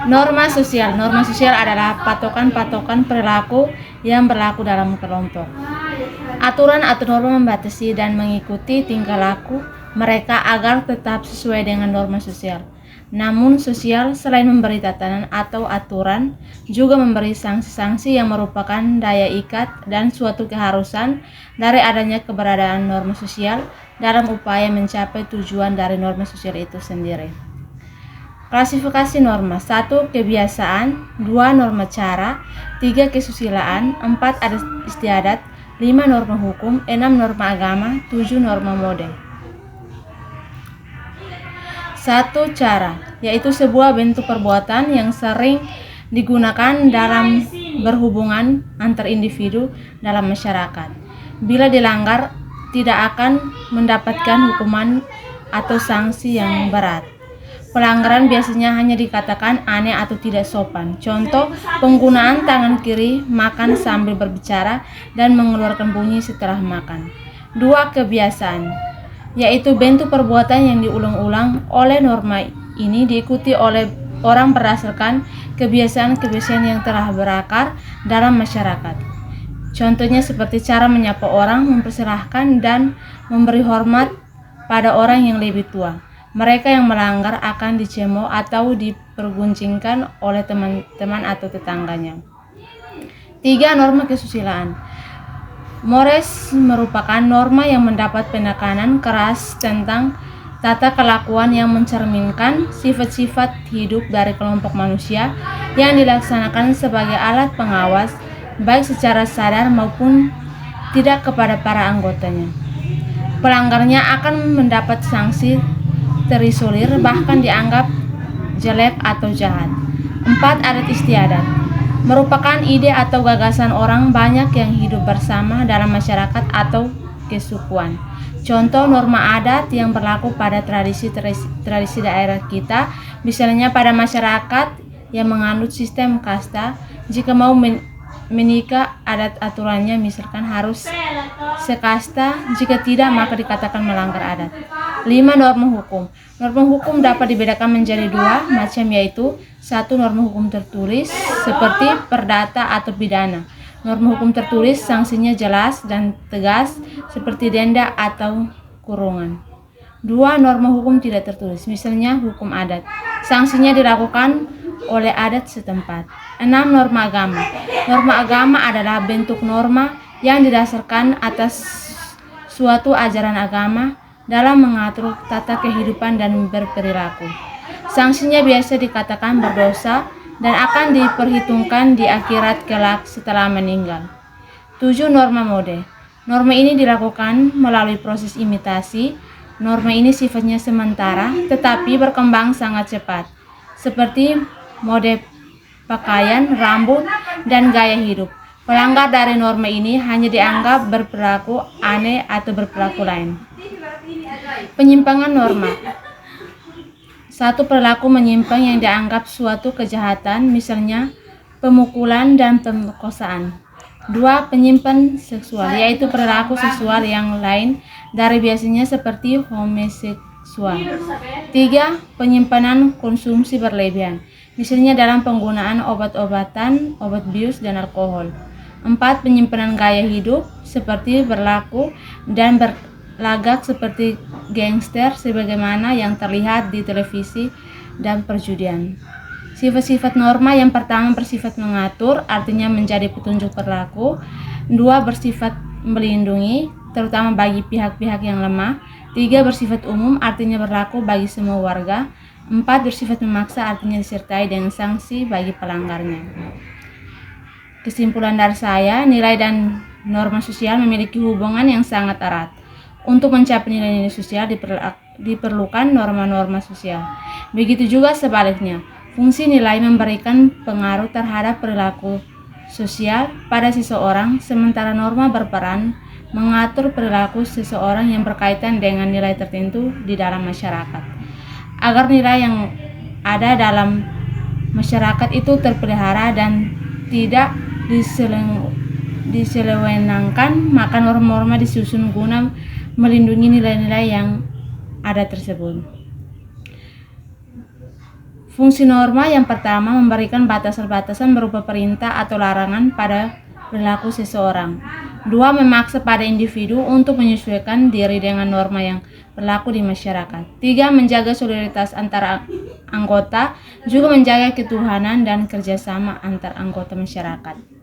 Norma sosial. Norma sosial adalah patokan-patokan perilaku yang berlaku dalam kelompok. Aturan atau norma membatasi dan mengikuti tingkah laku mereka agar tetap sesuai dengan norma sosial. Namun sosial selain memberi tatanan atau aturan, juga memberi sanksi-sanksi yang merupakan daya ikat dan suatu keharusan dari adanya keberadaan norma sosial dalam upaya mencapai tujuan dari norma sosial itu sendiri. Klasifikasi norma: 1. Kebiasaan, 2. Norma cara, 3. Kesusilaan, 4. Adat istiadat, 5. Norma hukum, 6. Norma agama, 7. Norma mode. 1. Cara, yaitu sebuah bentuk perbuatan yang sering digunakan dalam berhubungan antar individu dalam masyarakat. Bila dilanggar, tidak akan mendapatkan hukuman atau sanksi yang berat. Pelanggaran biasanya hanya dikatakan aneh atau tidak sopan. Contoh, penggunaan tangan kiri makan sambil berbicara dan mengeluarkan bunyi setelah makan. 2. Kebiasaan, yaitu bentuk perbuatan yang diulang-ulang. Oleh norma ini diikuti oleh orang berdasarkan kebiasaan-kebiasaan yang telah berakar dalam masyarakat. Contohnya seperti cara menyapa orang, mempersilahkan dan memberi hormat pada orang yang lebih tua. Mereka yang melanggar akan dicemooh atau diperguncingkan oleh teman-teman atau tetangganya. 3. Norma kesusilaan. Mores merupakan norma yang mendapat penekanan keras tentang tata kelakuan yang mencerminkan sifat-sifat hidup dari kelompok manusia yang dilaksanakan sebagai alat pengawas baik secara sadar maupun tidak kepada para anggotanya. Pelanggarnya akan mendapat sanksi terisolir, bahkan dianggap jelek atau jahat. 4. Adat istiadat merupakan ide atau gagasan orang banyak yang hidup bersama dalam masyarakat atau kesukuan. Contoh norma adat yang berlaku pada tradisi daerah kita, misalnya pada masyarakat yang menganut sistem kasta, jika mau menikah adat aturannya misalkan harus sekasta, jika tidak maka dikatakan melanggar adat. 5. Norma hukum. Norma hukum dapat dibedakan menjadi 2 macam, yaitu 1. Norma hukum tertulis seperti perdata atau pidana. Norma hukum tertulis sanksinya jelas dan tegas seperti denda atau kurungan. 2. Norma hukum tidak tertulis, misalnya hukum adat. Sanksinya dilakukan oleh adat setempat. 6. Norma agama. Norma agama adalah bentuk norma yang didasarkan atas suatu ajaran agama dalam mengatur tata kehidupan dan berperilaku. Sanksinya biasa dikatakan berdosa dan akan diperhitungkan di akhirat kelak setelah meninggal. 7. Norma mode. Norma ini dilakukan melalui proses imitasi. Norma ini sifatnya sementara tetapi berkembang sangat cepat, seperti mode pakaian, rambut, dan gaya hidup. Pelanggar dari norma ini hanya dianggap berperilaku aneh atau berperilaku lain. Penyimpangan norma. 1. Perilaku menyimpang yang dianggap suatu kejahatan, misalnya pemukulan dan pemerkosaan. 2. Penyimpangan seksual, yaitu perilaku seksual yang lain dari biasanya seperti homoseksual. 3. Penyimpanan konsumsi berlebihan, misalnya dalam penggunaan obat-obatan, obat bius, dan alkohol. 4. Penyimpanan gaya hidup seperti berlaku dan berlagak seperti gangster sebagaimana yang terlihat di televisi dan perjudian. Sifat-sifat norma yang pertama bersifat mengatur, artinya menjadi petunjuk perilaku. 2. Bersifat melindungi, terutama bagi pihak-pihak yang lemah. 3. Bersifat umum, artinya berlaku bagi semua warga. 4. Bersifat memaksa, artinya disertai dengan sanksi bagi pelanggarnya. Kesimpulan dari saya, nilai dan norma sosial memiliki hubungan yang sangat erat. Untuk mencapai nilai-nilai sosial diperlukan norma-norma sosial. Begitu juga sebaliknya, fungsi nilai memberikan pengaruh terhadap perilaku sosial pada seseorang, sementara norma berperan mengatur perilaku seseorang yang berkaitan dengan nilai tertentu di dalam masyarakat. Agar nilai yang ada dalam masyarakat itu terpelihara dan tidak diselewengkan, maka norma-norma disusun guna melindungi nilai-nilai yang ada tersebut. Fungsi norma yang pertama memberikan batasan-batasan berupa perintah atau larangan pada perilaku seseorang. 2. Memaksa pada individu untuk menyesuaikan diri dengan norma yang berlaku di masyarakat. 3. Menjaga solidaritas antara anggota, juga menjaga ketuhanan dan kerjasama antar anggota masyarakat.